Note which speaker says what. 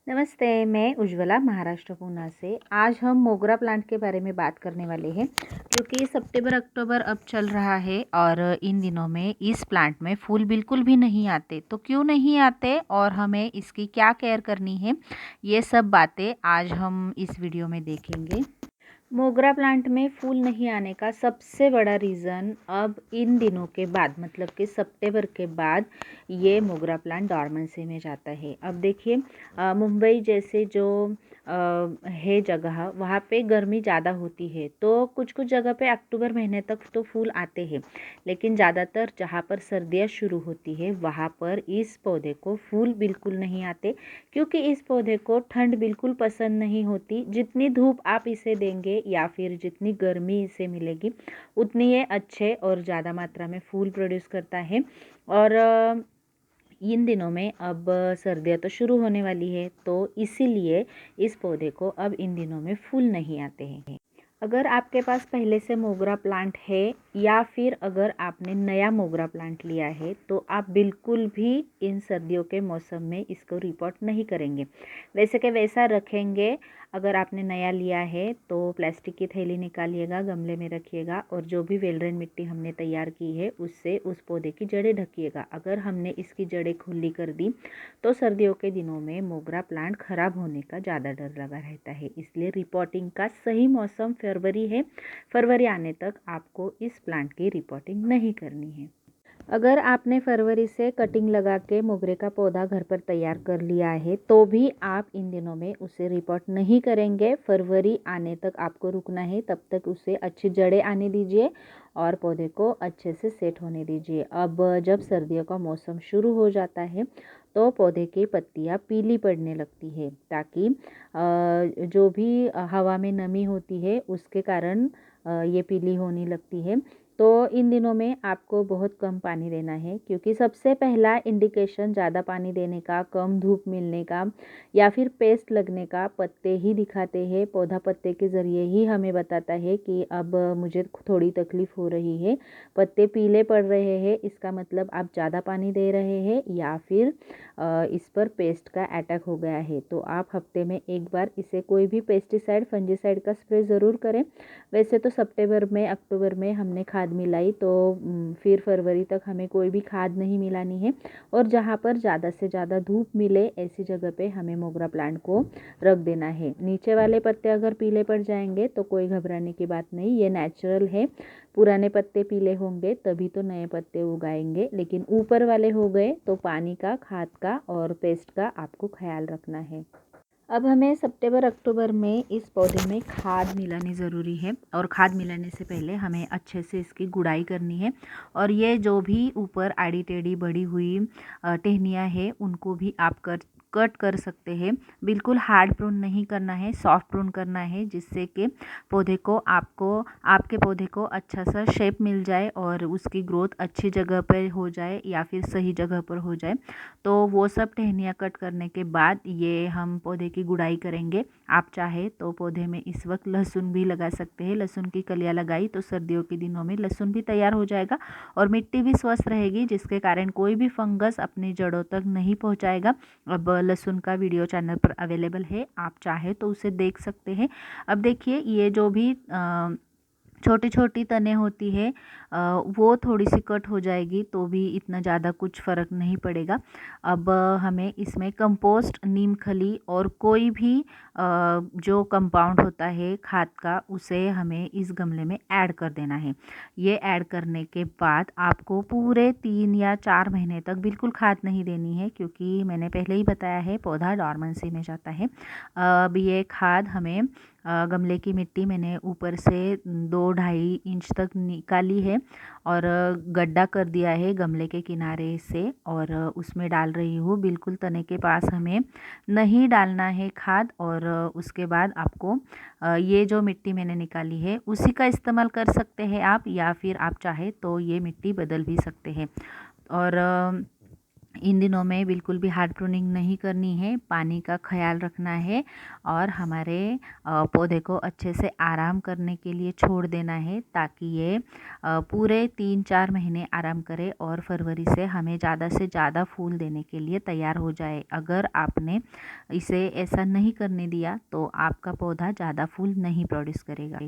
Speaker 1: नमस्ते, मैं उज्ज्वला महाराष्ट्र पूना से। आज हम मोगरा प्लांट के बारे में बात करने वाले हैं, क्योंकि सितंबर अक्टूबर अब चल रहा है और इन दिनों में इस प्लांट में फूल बिल्कुल भी नहीं आते। तो क्यों नहीं आते और हमें इसकी क्या केयर करनी है, ये सब बातें आज हम इस वीडियो में देखेंगे। मोगरा प्लांट में फूल नहीं आने का सबसे बड़ा रीज़न अब इन दिनों के बाद, मतलब कि सितंबर के बाद ये मोगरा प्लांट डॉर्मेंसी में जाता है। अब देखिए, मुंबई जैसे जो है जगह, वहाँ पे गर्मी ज़्यादा होती है, तो कुछ कुछ जगह पे अक्टूबर महीने तक तो फूल आते हैं। लेकिन ज़्यादातर जहाँ पर सर्दियाँ शुरू होती है वहाँ पर इस पौधे को फूल बिल्कुल नहीं आते, क्योंकि इस पौधे को ठंड बिल्कुल पसंद नहीं होती। जितनी धूप आप इसे देंगे या फिर जितनी गर्मी इसे मिलेगी, उतनी ये अच्छे और ज़्यादा मात्रा में फूल प्रोड्यूस करता है। और इन दिनों में अब सर्दियाँ तो शुरू होने वाली है, तो इसीलिए इस पौधे को अब इन दिनों में फूल नहीं आते हैं। अगर आपके पास पहले से मोगरा प्लांट है या फिर अगर आपने नया मोगरा प्लांट लिया है, तो आप बिल्कुल भी इन सर्दियों के मौसम में इसको रिपोर्ट नहीं करेंगे। वैसे के वैसा रखेंगे। अगर आपने नया लिया है तो प्लास्टिक की थैली निकालिएगा, गमले में रखिएगा और जो भी वेल ड्रेन मिट्टी हमने तैयार की है उससे उस पौधे की जड़ें ढकिएगा। अगर हमने इसकी जड़ें खुली कर दी तो सर्दियों के दिनों में मोगरा प्लांट खराब होने का ज़्यादा डर लगा रहता है। इसलिए रिपोर्टिंग का सही मौसम फरवरी है। फरवरी आने तक आपको इस प्लांट की रिपोर्टिंग नहीं करनी है। अगर आपने फरवरी से कटिंग लगा के मोगरे का पौधा घर पर तैयार कर लिया है, तो भी आप इन दिनों में उसे रिपोर्ट नहीं करेंगे। फरवरी आने तक आपको रुकना है, तब तक उसे अच्छी जड़ें आने दीजिए और पौधे को अच्छे से सेट होने दीजिए। अब जब सर्दियों का मौसम शुरू हो जाता है तो पौधे की पत्तियां पीली पड़ने लगती है, ताकि जो भी हवा में नमी होती है उसके कारण ये पीली होने लगती है। तो इन दिनों में आपको बहुत कम पानी देना है, क्योंकि सबसे पहला इंडिकेशन ज़्यादा पानी देने का, कम धूप मिलने का या फिर पेस्ट लगने का पत्ते ही दिखाते हैं। पौधा पत्ते के ज़रिए ही हमें बताता है कि अब मुझे थोड़ी तकलीफ़ हो रही है, पत्ते पीले पड़ रहे हैं, इसका मतलब आप ज़्यादा पानी दे रहे हैं या फिर इस पर पेस्ट का अटैक हो गया है। तो आप हफ्ते में एक बार इसे कोई भी पेस्टिसाइड, फंजीसाइड का स्प्रे ज़रूर करें। वैसे तो सितंबर में, अक्टूबर में हमने खाद मिलाई, तो फिर फरवरी तक हमें कोई भी खाद नहीं मिलानी है। और जहाँ पर ज़्यादा से ज़्यादा धूप मिले ऐसी जगह पे हमें मोगरा प्लांट को रख देना है। नीचे वाले पत्ते अगर पीले पड़ जाएंगे तो कोई घबराने की बात नहीं, ये नेचुरल है। पुराने पत्ते पीले होंगे तभी तो नए पत्ते उगाएंगे, लेकिन ऊपर वाले हो गए तो पानी का, खाद का और पेस्ट का आपको ख्याल रखना है। अब हमें सितंबर अक्टूबर में इस पौधे में खाद मिलानी ज़रूरी है, और खाद मिलाने से पहले हमें अच्छे से इसकी गुड़ाई करनी है। और ये जो भी ऊपर आड़ी टेढ़ी बढ़ी हुई टहनियाँ हैं उनको भी आप कट कर सकते हैं। बिल्कुल हार्ड प्रून नहीं करना है, सॉफ्ट प्रून करना है, जिससे कि पौधे को आपके पौधे को अच्छा सा शेप मिल जाए और उसकी ग्रोथ अच्छी जगह पर हो जाए या फिर सही जगह पर हो जाए। तो वो सब टहनियाँ कट करने के बाद ये हम पौधे की गुड़ाई करेंगे। आप चाहे तो पौधे में इस वक्त लहसुन भी लगा सकते हैं। लहसुन की कलियाँ लगाई तो सर्दियों के दिनों में लहसुन भी तैयार हो जाएगा और मिट्टी भी स्वस्थ रहेगी, जिसके कारण कोई भी फंगस अपनी जड़ों तक नहीं पहुंचाएगा। अब लहसुन का वीडियो चैनल पर अवेलेबल है, आप चाहे तो उसे देख सकते हैं। अब देखिए, ये जो भी छोटी छोटी तने होती है वो थोड़ी सी कट हो जाएगी तो भी इतना ज़्यादा कुछ फ़र्क नहीं पड़ेगा। अब हमें इसमें कंपोस्ट, नीम खली और कोई भी जो कंपाउंड होता है खाद का, उसे हमें इस गमले में ऐड कर देना है। ये ऐड करने के बाद आपको पूरे 3 या 4 महीने तक बिल्कुल खाद नहीं देनी है, क्योंकि मैंने पहले ही बताया है पौधा डॉर्मेंसी में जाता है। अब ये खाद हमें गमले की मिट्टी मैंने ऊपर से 2-2.5 इंच तक निकाली है और गड्ढा कर दिया है गमले के किनारे से, और उसमें डाल रही हूँ। बिल्कुल तने के पास हमें नहीं डालना है खाद। और उसके बाद आपको ये जो मिट्टी मैंने निकाली है उसी का इस्तेमाल कर सकते हैं आप, या फिर आप चाहे तो ये मिट्टी बदल भी सकते हैं। और इन दिनों में बिल्कुल भी हार्ड प्रूनिंग नहीं करनी है, पानी का ख्याल रखना है और हमारे पौधे को अच्छे से आराम करने के लिए छोड़ देना है, ताकि ये पूरे 3-4 महीने आराम करे और फरवरी से हमें ज़्यादा से ज़्यादा फूल देने के लिए तैयार हो जाए। अगर आपने इसे ऐसा नहीं करने दिया तो आपका पौधा ज़्यादा फूल नहीं प्रोड्यूस करेगा।